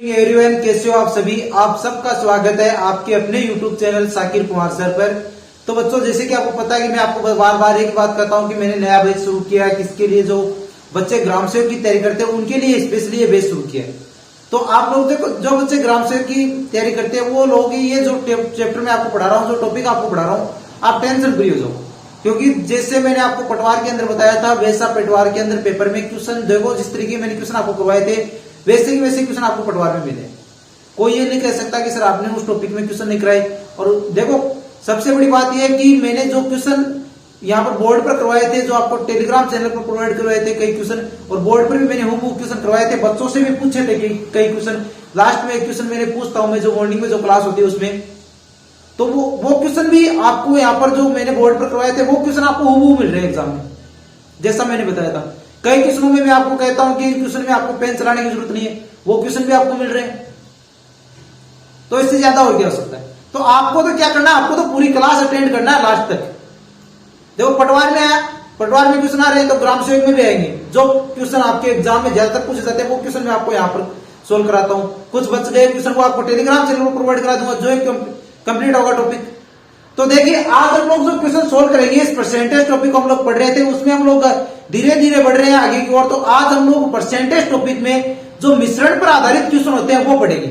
Everyone, कैसे हो आप सभी। आप सबका स्वागत है आपके अपने YouTube channel Sakir Kumar sir पर। तो बच्चों, जैसे कि आपको पता है कि मैं आपको बार बार एक बात कहता हूं कि मैंने नया बैच शुरू किया है। किसके लिए? जो बच्चे ग्राम सेवक की तैयारी करते हैं उनके लिए स्पेशली ये बैच शुरू किया है। तो आप लोग देखो, जो बच्चे ग्राम सेवक की तैयारी करते हैं वो लोग ये जो चैप्टर में आपको पढ़ा रहा हूँ, जो टॉपिक आपको पढ़ा रहा हूँ, आप टेंशन फ्री हो जाओ। क्योंकि जैसे मैंने आपको पटवार के अंदर बताया था, वैसा पटवार के अंदर पेपर में क्वेश्चन देखो, जिस तरीके मैंने क्वेश्चन आपको करवाए थे वैसे ही वैसे क्वेश्चन आपको पटवार में मिले। कोई ये नहीं कह सकता कि सर आपने उस टॉपिक में क्वेश्चन नहीं कराए। और देखो, सबसे बड़ी बात यह है कि मैंने जो क्वेश्चन यहाँ पर बोर्ड पर करवाए थे, जो आपको टेलीग्राम चैनल पर प्रोवाइड करवाए थे कई क्वेश्चन, और बोर्ड पर भी मैंने हूबहू क्वेश्चन करवाए थे, बच्चों से भी पूछे थे कई क्वेश्चन। लास्ट में एक क्वेश्चन मैंने पूछता हूं मैं, जो मॉर्निंग में जो क्लास होती है उसमें, तो वो क्वेश्चन भी आपको यहाँ पर जो मैंने बोर्ड पर करवाए थे वो क्वेश्चन आपको हूबहू मिल रहे हैं एग्जाम में, जैसा मैंने बताया था। कई क्वेश्चनों में मैं आपको कहता हूं कि क्वेश्चन में आपको पेन चलाने की जरूरत नहीं है, वो क्वेश्चन भी आपको मिल रहे हैं। तो इससे ज्यादा और क्या हो सकता है। तो आपको तो क्या करना है, आपको तो पूरी क्लास अटेंड करना है लास्ट तक। देखो, पटवार में आया, पटवार में क्वेश्चन आ रहे हैं तो ग्राम सेवक में भी आएंगे। जो क्वेश्चन आपके एग्जाम में ज्यादातर पूछे जाते हैं वो क्वेश्चन मैं आपको यहाँ पर सोल्व कराता हूँ। कुछ बच गए क्वेश्चन को आपको टेलीग्राम चैनल पर प्रोवाइड करा दूंगा, जो कंप्लीट होगा टॉपिक। तो देखिए, आज हम लोग जो क्वेश्चन सोल्व करेंगे, इस परसेंटेज टॉपिक हम लोग पढ़ रहे थे, उसमें हम लोग धीरे धीरे बढ़ रहे हैं आगे की ओर। तो आज हम लोग परसेंटेज टॉपिक में जो मिश्रण पर आधारित क्वेश्चन होते हैं वो पढ़ेंगे।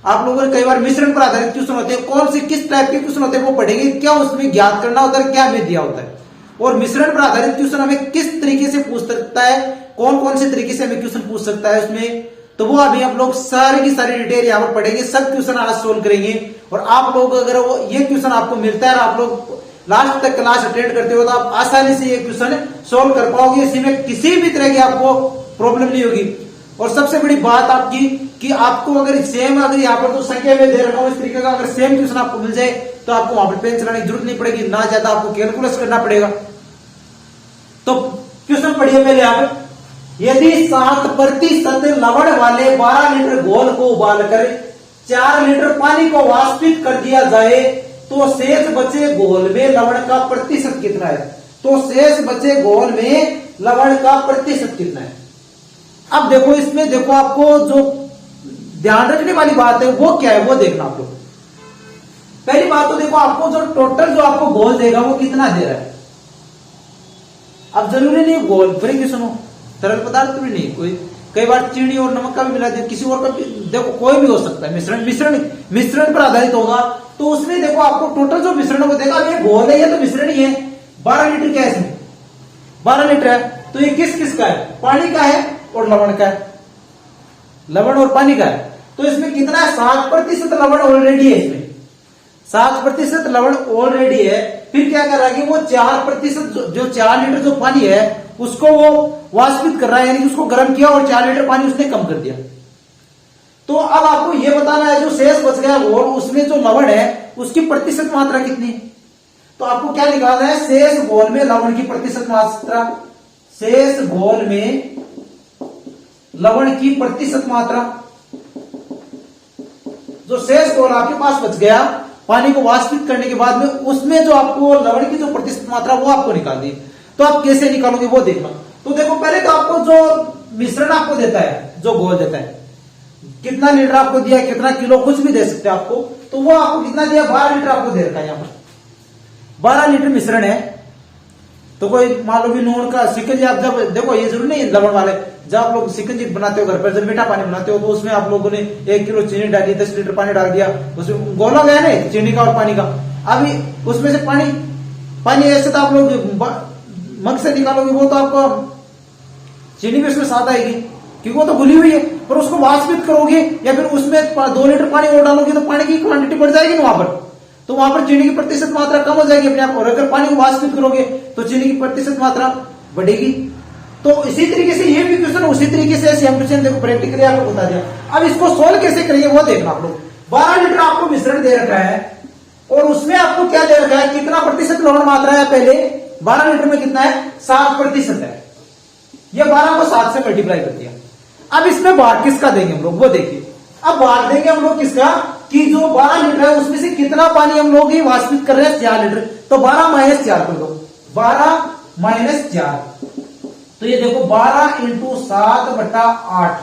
आप लोगों ने कई बार मिश्रण पर आधारित क्वेश्चन होते हैं, कौन से किस टाइप के क्वेश्चन होते हैं वो पढ़ेंगे, क्या उसमें ज्ञात करना होता है, क्या हमें दिया होता है, और मिश्रण पर आधारित क्वेश्चन हमें किस तरीके से पूछ सकता है, कौन कौन से तरीके से हमें क्वेश्चन पूछ सकता है उसमें। तो वो अभी हम लोग सारी की सारी डिटेल यहाँ पर पढ़ेंगे, सब क्वेश्चन आज सोल्व करेंगे। और आप लोग अगर वो ये क्वेश्चन आपको मिलता है और आप लोग लास्ट तक क्लास अटेंड करते हो तो आप आसानी से ये क्वेश्चन सोल्व कर पाओगे। इसी में किसी भी तरह की आपको प्रॉब्लम नहीं होगी। और सबसे बड़ी बात आपकी कि आपको अगर सेम, अगर यहाँ पर तो संख्या में दे रखा हूं इस तरीके का, अगर सेम क्वेश्चन आपको मिल जाए तो आपको वहां पर पेन चलाने की जरूरत नहीं पड़ेगी, ना ज्यादा आपको कैलकुलेट करना पड़ेगा। तो क्वेश्चन पढ़िए पहले आप। यदि 7% लवण वाले 12 लीटर घोल को उबालकर 4 लीटर पानी को वाष्पित कर दिया जाए तो शेष बचे घोल में लवण का प्रतिशत कितना है। तो शेष बचे घोल में लवण का प्रतिशत कितना है। अब देखो, इसमें देखो आपको जो ध्यान रखने वाली बात है वो क्या है वो देखना आप लोग। पहली बात तो देखो, आपको जो टोटल जो आपको घोल देगा वो कितना दे रहा है। अब जरूरी नहीं घोल फ्री की सुनो, तरल पदार्थ भी नहीं, कोई कई बार चीनी और नमक का भी मिला दे, किसी और का भी, देखो कोई भी हो सकता है। मिश्रण पर आधारित होगा। तो उसमें देखो आपको टोटल जो मिश्रण को देगा, ये घोल है, ये तो मिश्रण ही है। 12 लीटर क्या है इसमें, 12 लीटर है। तो ये किस किस का है, पानी का है और लवण का है, लवण और पानी का है। तो इसमें कितना है, 7% लवण ऑलरेडी है, इसमें 7% लवण ऑलरेडी है। फिर क्या कर रहा है कि वो 4%, जो 4 लीटर जो पानी है उसको वो वाष्पित कर रहा है, यानी कि उसको गर्म किया और 4 लीटर पानी उसने कम कर दिया। तो अब आपको ये बताना है, जो शेष बच गया घोल, उसमें जो लवण है उसकी प्रतिशत मात्रा कितनी है। तो आपको क्या निकालना है, शेष घोल में लवण की प्रतिशत मात्रा, शेष घोल में लवण की प्रतिशत मात्रा। जो शेष घोल आपके पास बच गया पानी को वाष्पित करने के बाद में, उसमें जो आपको लवण की जो प्रतिशत मात्रा वो आपको निकालनी है। तो आप कैसे निकालोगे वो देखना। तो देखो, पहले तो आपको जो मिश्रण आपको देता है, जो घोल देता है, कितना लीटर आपको दिया, कितना किलो, कुछ भी दे सकते हैं आपको। तो वो आपको कितना दिया, 12 लीटर आपको दे रखा है। यहाँ पर 12 लीटर मिश्रण है। तो कोई मान लो भी नून का शिकंजी, आप जब देखो, ये जरूर नहीं लवण वाले, जब आप लोग शिकंजी बनाते हो घर पर, जब मीठा पानी बनाते हो तो उसमें आप लोगों ने 1 किलो चीनी डाली, 10 लीटर पानी डाल दिया, उसमें घोला गया ना चीनी का और पानी का। अभी उसमें से पानी ऐसे तो आप लोग मग से निकालोगे, वो तो आपको चीनी भी उसमें साथ आएगी क्योंकि वो तो घुली हुई है। पर उसको वाष्पित करोगे या फिर उसमें 2 लीटर पानी और डालोगे तो पानी की क्वांटिटी बढ़ जाएगी ना वहां पर, तो वहां पर चीनी की प्रतिशत मात्रा कम हो जाएगी अपने आप। और अगर पानी को वाष्पित करोगे तो चीनी की प्रतिशत मात्रा बढ़ेगी। तो इसी तरीके से ये भी क्वेश्चन उसी तरीके से सेम टू सेम देखो, प्रैक्टिकली आपको बता दिया। अब इसको सोल्व कैसे करेंगे वो देखना आप लोग। 12 लीटर आपको मिश्रण दे रखा है और उसमें आपको क्या दे रखा है, कितना प्रतिशत लवण मात्रा है। पहले 12 लीटर में कितना है, 7% है। ये 12 को 7 से मल्टीप्लाई कर दिया। अब इसमें भाग किसका देंगे हम लोग वो देखिए। अब भाग देंगे हम लोग किसका, कि जो 12 लीटर है उसमें से कितना पानी हम लोग वाष्पित कर रहे हैं, 4 लीटर। तो 12 - 4 कर दो, 12 - 4। तो ये देखो 12 × 7/8,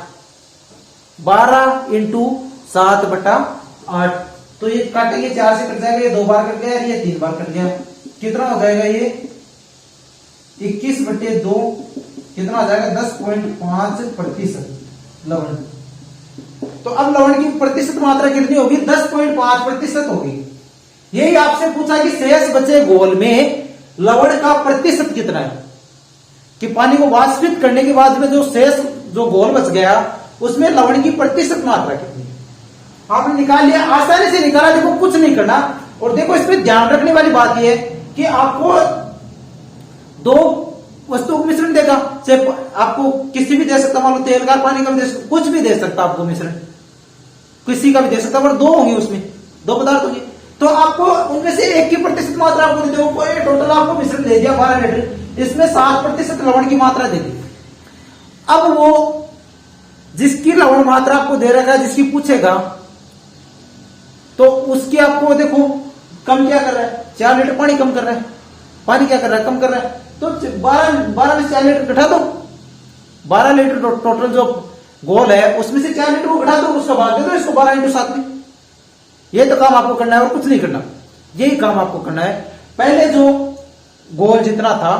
12 इंटू 7/8। तो ये काटेंगे 4 से कट जाएगा, ये 2 बार कट गया, ये 3 बार कट गया। कितना हो जाएगा ये 21/2, कितना हो जाएगा 10.5% लवण। तो अब लवण की प्रतिशत मात्रा कितनी होगी 10.5% होगी। यही आपसे पूछा कि शेष बचे घोल में लवण का प्रतिशत कितना है, कि पानी को वाष्पित करने के बाद में जो शेष जो घोल बच गया उसमें लवण की प्रतिशत मात्रा कितनी है। आपने निकाल लिया, आसानी से निकाला। देखो कुछ नहीं करना। और देखो इसमें ध्यान रखने वाली बात यह है कि आपको 2 वस्तुओं को मिश्रण देगा, चाहे आपको किसी भी दे सकता, मान लो तेल का पानी का भी दे सकता, कुछ भी दे सकता आपको मिश्रण, किसी का भी दे सकता, पर 2 होंगे उसमें, 2 पदार्थ होंगे। तो आपको उनमें से एक की प्रतिशत मात्रा आपको दे दो, टोटल आपको मिश्रण दे दिया 12 लीटर, इसमें 7% लवण की मात्रा दे दी। अब वो जिसकी लवण मात्रा आपको दे रखा है, जिसकी पूछेगा, तो उसकी आपको देखो कम क्या कर रहा है, 4 लीटर पानी कम कर रहा है। पानी क्या कर रहा है, कम कर रहा है। तो 12 में 4 लीटर घटा दो, 12 लीटर टोटल जो घोल है उसमें से 4 लीटर को घटा दो, उसका भाग दे दो इसको 12 इंटू 7 में। ये तो काम आपको करना है और कुछ नहीं करना, यही काम आपको करना है। पहले जो घोल जितना था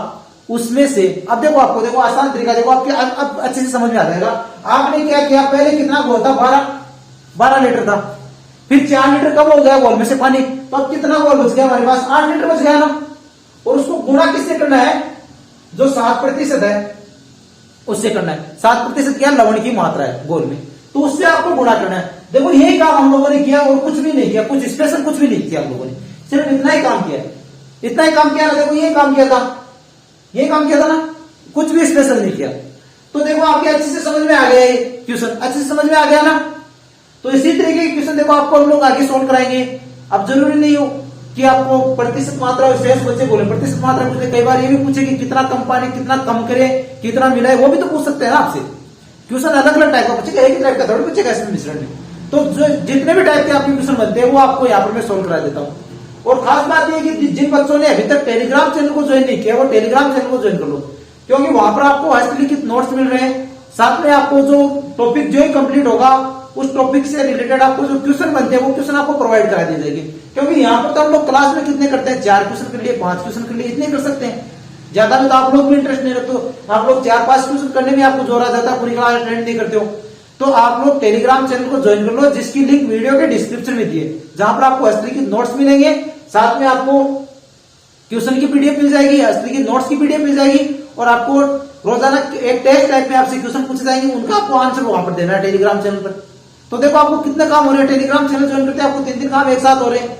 उसमें से, अब देखो आपको देखो आसान तरीका, देखो आपके अब अच्छे से समझ में आ जाएगा। आपने क्या किया, पहले कितना घोल था 12 लीटर था, फिर 4 लीटर कम हो गया घोल में से पानी, तो अब कितना घोल बच गया हमारे पास 8 लीटर बच गया ना। और उसको गुणा किससे करना है, जो 7% है उससे करना है। 7% क्या लवण की मात्रा है घोल में, तो उससे आपको गुणा करना है। देखो यही काम हम लोगों ने किया और कुछ भी नहीं किया, कुछ स्पेशल कुछ भी नहीं किया हम लोगों ने, सिर्फ इतना ही काम किया, इतना ही काम किया ना। देखो ये काम किया था, ये काम किया था ना, कुछ भी स्पेशल नहीं किया। तो देखो आपके अच्छे से समझ में आ गया, ये क्वेश्चन अच्छे से समझ में आ गया ना। तो इसी तरीके के क्वेश्चन देखो आपको हम लोग आगे सोल्व कराएंगे। अब जरूरी नहीं हो कि आपको प्रतिशत मात्रा और शेष बच्चे बोले प्रतिशत मात्रा पूछे, कई बार ये भी पूछे कि कितना कम पानी कितना कम करे, कितना मिलाए, वो भी तो पूछ सकते हैं ना आपसे। क्वेश्चन अलग अलग टाइप का पूछेगा, एक ही टाइप का थोड़ी पूछेगा इसमें मिश्रण में। तो जो जितने भी टाइप के आपके क्वेश्चन बनते हैं वो आपको यहाँ पर मैं सोल्व करा देता हूँ। और खास बात यह कि जिन बच्चों ने अभी तक टेलीग्राम चैनल को ज्वाइन नहीं किया वो टेलीग्राम चैनल को ज्वाइन कर लो, क्योंकि वहां पर आपको हस्तलिखित नोट्स मिल रहे हैं, साथ में आपको जो टॉपिक जो ही कंप्लीट होगा उस टॉपिक से रिलेटेड आपको जो क्वेश्चन बनते हैं वो क्वेश्चन आपको प्रोवाइड करा दी जाएगी। क्योंकि यहाँ पर तो हम लोग क्लास में कितने करते हैं, 4 क्वेश्चन कर लिए, 5 क्वेश्चन कर लिए, इतने कर सकते हैं। ज्यादा में तो आप लोग भी इंटरेस्ट नहीं रखते हो, आप लोग 4-5 क्वेश्चन करने में आपको जोर आ जाता है, पूरी क्लास अटेंड नहीं करते हो। तो आप लोग टेलीग्राम चैनल को ज्वाइन कर लो, जिसकी लिंक वीडियो के डिस्क्रिप्शन में दी है, जहां पर आपको हस्तलिखित नोट्स मिलेंगे, साथ में आपको क्वेश्चन की पीडीएफ मिल जाएगी, हस्तलिखित नोट्स की पीडीएफ मिल जाएगी, और आपको रोजाना एक टेस्ट टाइप में आपसे क्वेश्चन पूछे जाएंगे, उनका आपको आंसर वहां पर देना है टेलीग्राम चैनल पर। तो देखो आपको कितने काम हो रहे हैं, टेलीग्राम चैनल ज्वाइन करते हैं आपको 3 काम एक साथ हो रहे हैं।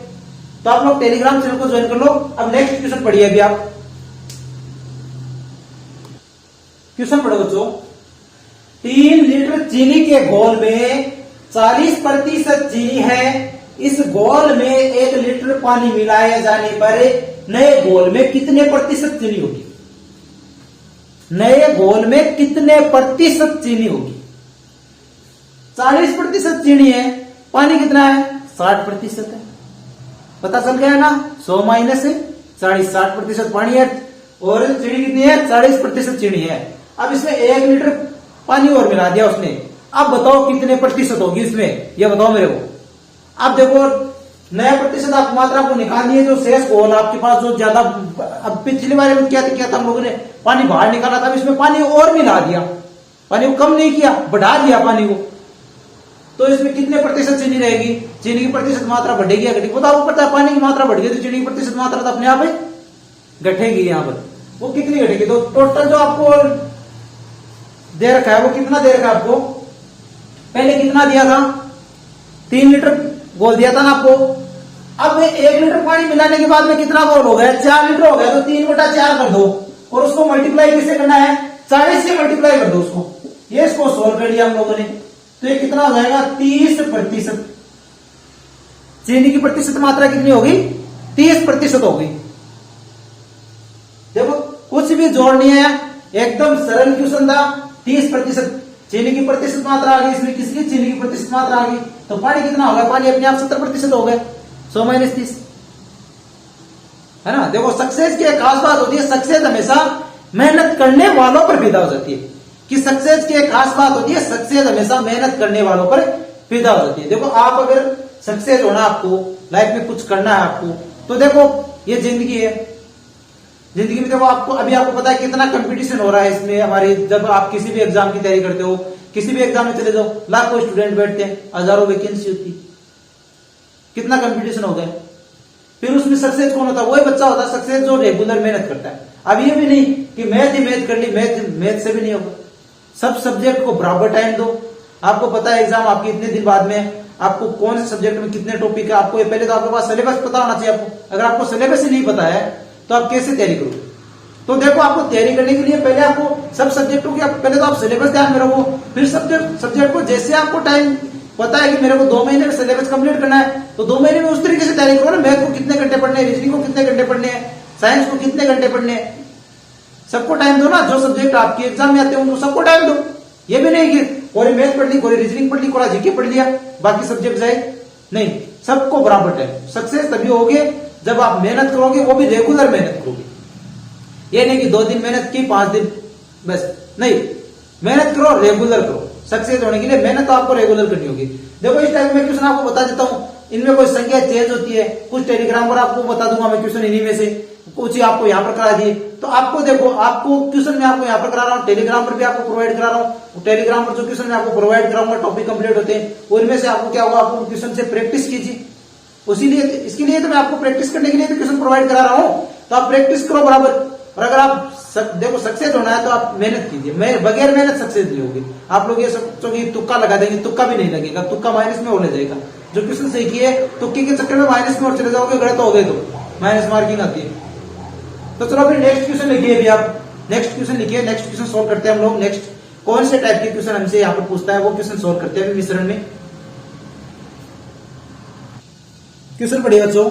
तो आप लोग टेलीग्राम चैनल को ज्वाइन कर लो। अब नेक्स्ट क्वेश्चन पढ़िए, अभी आप क्वेश्चन पढ़ो बच्चों। 3 लीटर चीनी के घोल में 40% चीनी है, इस घोल में 1 लीटर पानी मिलाए जाने पर नए घोल में कितने प्रतिशत चीनी होगी। नए घोल में कितने प्रतिशत चीनी होगी। 40% चीनी है, पानी कितना है 60% है। पता चल गया ना, 100 माइनस है 60% पानी है और चीनी कितनी है 40% चीनी है। अब इसमें 1 लीटर पानी और मिला दिया उसने, अब बताओ कितने प्रतिशत होगी इसमें, ये बताओ मेरे को। अब देखो नया प्रतिशत आप मात्रा को निकालनी है, जो शेष घोल आपके पास जो ज्यादा, अब पिछली बार में क्या था हम लोगों ने पानी बाहर निकाला था, इसमें पानी और मिला दिया, पानी को कम नहीं किया, बढ़ा दिया पानी को। तो इसमें कितने प्रतिशत चीनी रहेगी, चीनी की प्रतिशत मात्रा बढ़ेगी या घटेगी, बताओ। पता है पानी की मात्रा बढ़ गई तो चीनी की प्रतिशत मात्रा तो अपने आप ही घटेगी। यहाँ पर वो कितनी घटेगी, तो टोटल जो आपको दे रखा है वो कितना दे रखा है आपको, पहले कितना दिया था 3 लीटर घोल दिया था ना आपको। अब 1 लीटर पानी मिलाने के बाद में कितना घोल हो गया 4 लीटर हो गया, तो 3/4 कर दो और उसको मल्टीप्लाई किससे करना है 40 से मल्टीप्लाई कर दो उसको। ये इसको सोल्व कर लिया हम लोगों ने, तो ये कितना हो जाएगा 30%। चीनी की प्रतिशत मात्रा कितनी होगी 30% होगी। देखो कुछ भी जोड़ नहीं है, एकदम सरल क्वेश्चन था। 30% चीनी की प्रतिशत मात्रा आ गई, इसमें किसकी चीनी की प्रतिशत मात्रा आ गई, तो पानी कितना होगा, पानी अपने आप 70% हो गए, 100 माइनस 30 है ना। देखो सक्सेस की एक खास बात होती है, सक्सेस हमेशा मेहनत करने वालों पर पैदा हो जाती है। कि सक्सेस की एक खास बात होती है, सक्सेस हमेशा मेहनत करने वालों पर पैदा हो जाती है। देखो आप अगर सक्सेस होना, आपको लाइफ में कुछ करना है आपको, तो देखो ये जिंदगी है। जिंदगी में देखो आपको अभी आपको पता है कितना कंपटीशन हो रहा है इसमें हमारी। जब आप किसी भी एग्जाम की तैयारी करते हो, किसी भी एग्जाम में चले जाओ, लाखों स्टूडेंट बैठते हैं, हजारों वैकेंसी होती, कितना कंपटीशन हो गया। फिर उसमें सक्सेस कौन होता है? वही बच्चा होता है सक्सेस जो रेगुलर मेहनत करता है। अब ये भी नहीं कि मैथ ही मैथ कर ली, मैथ से भी नहीं होगा। सब सब्जेक्ट को बराबर टाइम दो। आपको पता है एग्जाम आपके इतने दिन बाद में, आपको कौन से सब्जेक्ट में कितने टॉपिक है, आपको पहले तो आपके पास सिलेबस पता होना चाहिए। आपको अगर आपको सिलेबस ही नहीं पता है तो आप कैसे तैयारी करोगे? तो देखो आपको तैयारी करने के लिए पहले आपको सब सब्जेक्टों की पहले तो आप सिलेबस ध्यान में रखो, फिर सब्जेक्ट को जैसे आपको टाइम पता है कि मेरे को 2 महीने में सिलेबस कंप्लीट करना है, तो 2 महीने में उस तरीके से तैयारी करो ना। मैथ को कितने घंटे पढ़ने हैं, रीजनिंग को कितने घंटे पढ़ने हैं, साइंस को कितने घंटे पढ़ने हैं, सबको टाइम दो ना। जो सब्जेक्ट आपके एग्जाम में आते हैं उनको सबको टाइम दो। ये भी नहीं कि कोई मैथ पढ़ ली, कोई रीजनिंग पढ़ ली, कोई जीके पढ़ लिया, बाकी सब्जेक्ट जाए, नहीं, सबको बराबर टाइम। सक्सेस तभी होगे जब आप मेहनत करोगे, वो भी रेगुलर मेहनत करोगे। ये नहीं कि 2 दिन मेहनत की 5 दिन बस, नहीं, मेहनत करो, रेगुलर करो। सक्सेस होने के लिए मेहनत तो आपको रेगुलर करनी होगी। देखो इस टाइप में क्वेश्चन आपको बता देता हूं, इनमें कोई संख्या चेंज होती है, कुछ टेलीग्राम पर आपको बता दूंगा मैं क्वेश्चन, इन्हीं में से कुछ ही आपको यहाँ पर करा दिए। तो आपको देखो, आपको क्वेश्चन में आपको यहाँ पर करा रहा हूँ, टेलीग्राम पर भी आपको प्रोवाइड करा रहा हूँ। टेलीग्राम पर जो क्वेश्चन मैं आपको प्रोवाइड कराऊंगा, टॉपिक कंप्लीट होते हैं, उनमें से आपको क्या होगा, आपको क्वेश्चन से प्रैक्टिस कीजिए। उसी लिए इसके लिए तो मैं आपको प्रैक्टिस करने के लिए क्वेश्चन प्रोवाइड करा रहा हूँ। तो आप प्रैक्टिस करो बराबर। और अगर आप देखो सक्सेस होना है तो आप मेहनत कीजिए, बगैर मेहनत सक्सेस नहीं होगी। आप लोग ये सोचोगे तुक्का लगा देंगे, तुक्का भी नहीं लगेगा, तुक्का माइनस में और ले जाएगा। जो क्वेश्चन सही किए तुक्के के चक्कर में माइनस में और चले जाओगे, गलत हो गए तो माइनस मार्किंग आती है। तो चलो फिर नेक्स्ट क्वेश्चन लिखिए। अभी आप नेक्स्ट क्वेश्चन लिखिए, नेक्स्ट क्वेश्चन सोल्व करते हैं हम लोग। नेक्स्ट कौन से टाइप के क्वेश्चन हमसे यहाँ पर पूछता है वो क्वेश्चन सोल्व करते हैं मिश्रण में। क्वेश्चन पढ़िए बच्चों,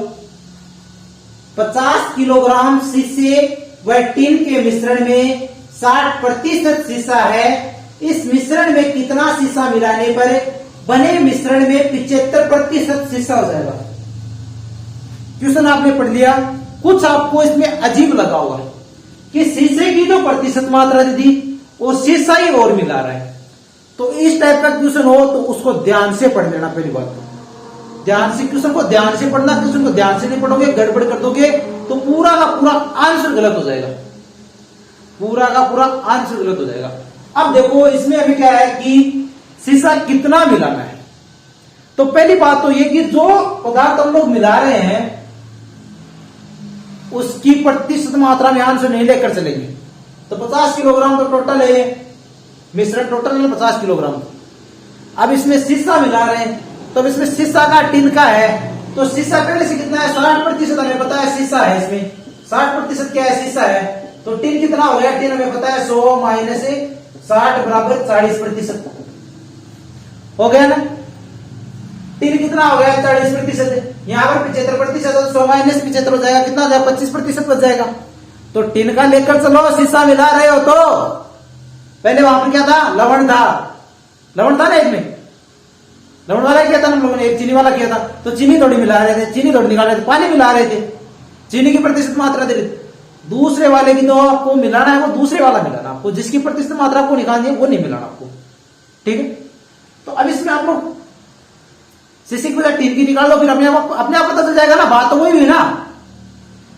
50 किलोग्राम शीशे व टिन के मिश्रण में 60% शीशा है। इस मिश्रण में कितना शीशा मिलाने पर बने मिश्रण में 75% शीशा हो जाएगा? क्वेश्चन आपने पढ़ लिया। कुछ आपको इसमें अजीब लगा होगा कि शीशे की तो प्रतिशत मात्रा दे दी और शीशा ही और मिला रहा है। तो इस टाइप का क्वेश्चन हो तो उसको ध्यान से पढ़ लेना। पहली बात तो ध्यान से क्वेश्चन को ध्यान से पढ़ना। क्वेश्चन को ध्यान से नहीं पढ़ोगे, गड़बड़ कर दोगे तो पूरा का पूरा आंसर गलत हो जाएगा, पूरा का पूरा आंसर गलत हो जाएगा। अब देखो इसमें अभी क्या है कि शीशा कितना मिलाना है। तो पहली बात तो ये कि जो पदार्थ हम लोग मिला रहे हैं उसकी प्रतिशत मात्रा में आंसर नहीं लेकर चलेंगे। तो 50 किलोग्राम तो टोटल है, मिश्रण टोटल है 50 किलोग्राम। अब इसमें शीशा मिला रहे हैं, तो इसमें शीशा का टिन का है, तो शीशा पहले से कितना है, 60% हमें पता है शीशा है। इसमें 60% क्या है, शीशा है। तो टिन कितना हो गया, टिन हमें पता है 100 माइनस 60 बराबर 40% हो गया ना। टिन कितना हो गया, 40%। यहाँ पर 75%, तो 100 माइनस 75 हो जाएगा, कितना हो जाएगा, 25% बच जाएगा। तो टिन का लेकर चलो, शीशा मिला रहे हो तो पहले वहां पर क्या था, लवण था, लवण था ना, एक में लवण वाला किया था हम लोगों ने, एक चीनी वाला किया था। तो चीनी थोड़ी मिला रहे थे, चीनी थोड़ी निकाल रहे थे, पानी मिला रहे थे, चीनी की प्रतिशत मात्रा दे रहे थे। दूसरे वाले की तो आपको मिलाना है, वो दूसरे वाला मिलाना आपको, जिसकी प्रतिशत मात्रा आपको निकालनी है वो नहीं मिलाना आपको, ठीक है। तो अब इसमें आप लोग शीशे की बजाय टिन की निकाल लो, फिर अपने आप पता चल जाएगा ना। बात तो वही हुई ना,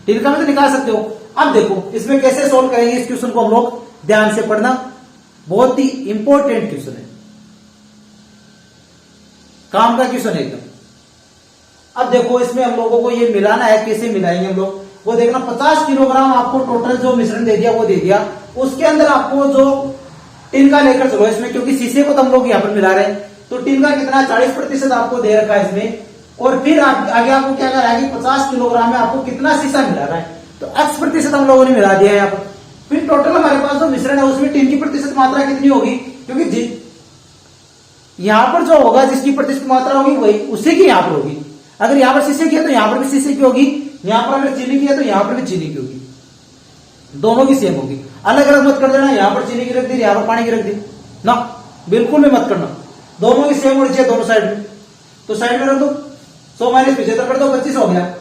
टिन का भी तो निकाल सकते हो। अब देखो इसमें कैसे सोल्व करेंगे इस क्वेश्चन को हम लोग, ध्यान से पढ़ना, बहुत ही इंपॉर्टेंट क्वेश्चन है, काम का क्वेश्चन है एकदम। अब देखो इसमें हम लोगों को ये मिलाना है, कैसे मिलाएंगे हम लोग वो देखना। 50 किलोग्राम आपको टोटल जो मिश्रण दे दिया वो दे दिया, उसके अंदर आपको जो टिन का लेकर चलो इसमें, क्योंकि शीशे को तो हम लोग यहाँ पर मिला रहे हैं। तो टिन का कितना 40% आपको दे रखा है इसमें। और फिर आगे आपको क्या करना है कि 50 किलोग्राम में आपको कितना शीशा मिला रहा है, तो X% हम लोगों ने मिला दिया है यहाँ पर। फिर टोटल हमारे पास जो मिश्रण है उसमें टिन की प्रतिशत मात्रा कितनी होगी, क्योंकि यहां पर जो होगा जिसकी प्रतिशत मात्रा होगी वही उसी की यहां पर होगी। अगर यहां पर शीशे की है तो यहां पर भी शीशे की होगी, यहां पर अगर चीनी की है तो यहां पर भी चीनी की होगी, दोनों की सेम होगी। अलग अलग मत कर देना, यहां पर चीनी की रख दी, यहां पर पानी की रख दी ना, बिल्कुल भी मत करना, दोनों की सेम होनी चाहिए दोनों साइड में। तो साइड में रख दो, 100 माइनस 75 कर दो, 25 हो गया,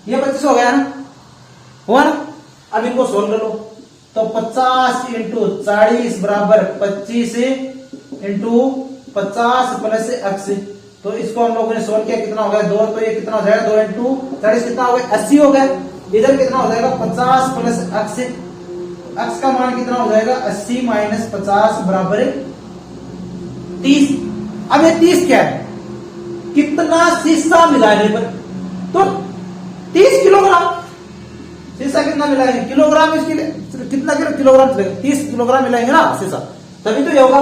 ये 25 हो गया ना, हुआ ना। अब इनको सोल्व कर लो, तो 50 इंटू 40 बराबर 25 इंटू 50 प्लस x। तो इसको हम लोगों ने सोल्व किया, कितना हो गया 2, तो ये कितना हो जाएगा 2 इंटू 40 कितना हो गया 80 हो गया। इधर कितना हो जाएगा 50 प्लस x, x का मान कितना हो जाएगा 80 माइनस 50 बराबर 30। अब ये 30 क्या है, कितना शीशा मिलाने पर, तो 30 किलोग्राम शीशा कितना मिलाएंगे किलोग्राम, इसके लिए कितना किलोग्राम चलेगा 30 किलोग्राम मिलाएंगे ना शीशा, तभी तो ये होगा।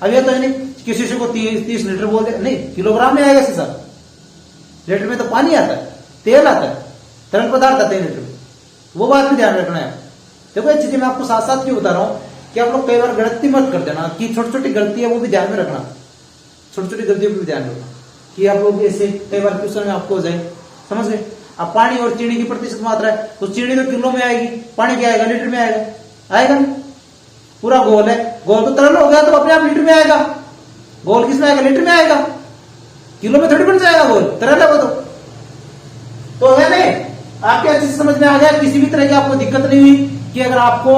अब ये तो नहीं कि शीशे को 30 लीटर बोल दे, नहीं किलोग्राम में आएगा शीशा। लीटर में तो पानी आता है, तेल आता है, तरल पदार्थ आता है लीटर में, वो बात भी ध्यान रखना है। देखो ये चीजें मैं आपको साथ साथ क्यों बता रहा हूं कि आप लोग कई बार गलती मत कर देना, कि छोटी छोटी गलती है वो भी ध्यान में रखना, छोटी छोटी गलतियों को भी ध्यान रखना कि आप लोग ऐसे कई बार क्वेश्चन में आपको हो जाए, समझ गए। अब पानी और चीनी की प्रतिशत मात्रा है, तो चीनी तो किलो में आएगी, पानी क्या आएगा लीटर में आएगा नहीं। पूरा गोल है, गोल तो तरल हो गया तो अपने आप लीटर में आएगा, गोल किस में आएगा लीटर में आएगा, किलो में थोड़ी बन जाएगा गोल, तरल है वो तो है नहीं। आपके अच्छे से समझ में आ गया, किसी भी तरह की आपको दिक्कत नहीं हुई कि अगर आपको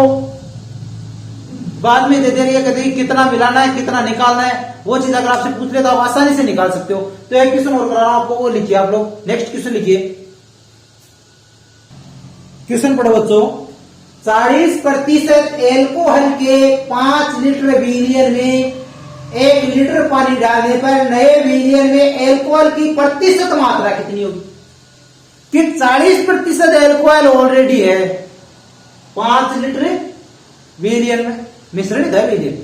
बाद में दे देंगे कहते कितना मिलाना है कितना निकालना है, वो चीज अगर आपसे पूछ ले तो आप आसानी से निकाल सकते हो। तो एक क्वेश्चन और करा रहा हूं आपको, वो लिखिए आप लोग। नेक्स्ट क्वेश्चन लिखिए, क्वेश्चन पढ़ो बच्चों। 40% एल्कोहल के 5 लीटर विलियन में 1 लीटर पानी डालने पर नए विलियन में एल्कोहल की प्रतिशत मात्रा कितनी होगी। कि 40% एल्कोहल ऑलरेडी है 5 लीटर विलियन में, मिश्रण है विलियन,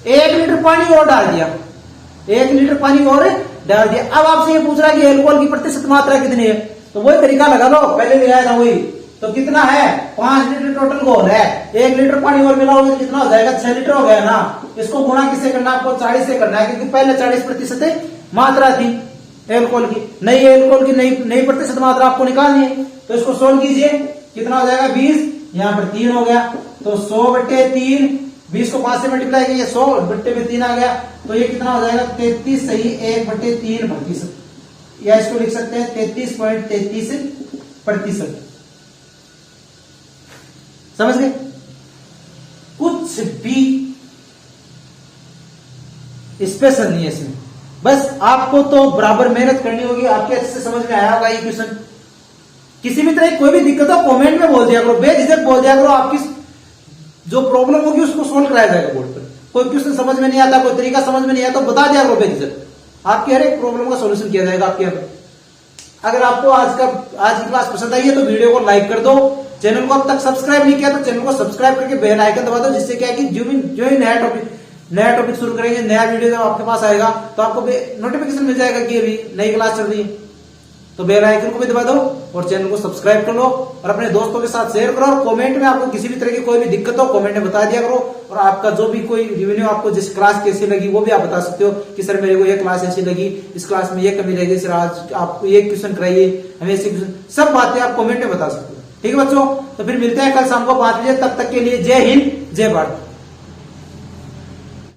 1 लीटर पानी और डाल दिया, 1 लीटर पानी और डाल दिया। अब आपसे ये पूछ रहा है कि एल्कोहल की प्रतिशत मात्रा कितनी है, तो वही तरीका लगा लो, पहले ले आया था वही। तो कितना है 5 लीटर टोटल घोल है, 1 लीटर पानी और मिलाओगे तो कितना हो जाएगा 6 लीटर हो गया ना। इसको गुणा किससे करना आपको 40 से करना है, क्योंकि पहले 40% मात्रा थी एल्कोहल की, नई एल्कोहल की नई प्रतिशत मात्रा आपको निकालनी है। तो इसको सोल्व कीजिए, कितना हो जाएगा 20, यहाँ पर 3 हो गया, तो 100/3, 20 को 5 से मल्टीप्लाई किया 100/3 आ गया, तो ये कितना हो जाएगा 33 सही 1/3 या इसको लिख सकते हैं 33.33%। समझ गए। कुछ भी स्पेशल नहीं है इसमें, बस आपको तो बराबर मेहनत करनी होगी। आपके अच्छे से समझ में आया होगा ये क्वेश्चन। किसी भी तरह कोई भी दिक्कत हो कमेंट में बोल दिया करो, बेझिझक बोल दिया करो, आपकी जो प्रॉब्लम होगी उसको सोल्व कराया जाएगा बोर्ड पर। कोई क्वेश्चन समझ में नहीं आता, कोई तरीका समझ में नहीं आता तो बता दिया करो बेझिझक, आपकी हर एक प्रॉब्लम का सोल्यूशन किया जाएगा आपके यहाँ। अगर आपको आज की क्लास पसंद आई है तो वीडियो को लाइक कर दो, चैनल को अब तक सब्सक्राइब नहीं किया तो चैनल को सब्सक्राइब करके बेल आइकन दबा दो, जिससे क्या है कि जो ही नया टॉपिक शुरू करेंगे, नया वीडियो जब आपके पास आएगा तो आपको नोटिफिकेशन मिल जाएगा कि अभी नई क्लास चल रही है। तो बेल आइकन को भी दबा दो और चैनल को सब्सक्राइब कर लो और अपने दोस्तों के साथ शेयर करो। और कमेंट में आपको किसी भी तरह की कोई भी दिक्कत हो कमेंट में बता दिया करो, और आपका जो भी कोई रिव्यू आपको जिस क्लास कैसी लगी वो भी आप बता सकते हो कि सर मेरे को ये क्लास ऐसी लगी, इस क्लास में ये कमी लगी, सर आज आपको ये क्वेश्चन कराइए, हमें ऐसे क्वेश्चन, सब बातें आप कमेंट में बता सकते हो। ठीक है बच्चों, तो फिर मिलते हैं कल शाम को 5 बजे, तब तक के लिए जय हिंद जय भारत।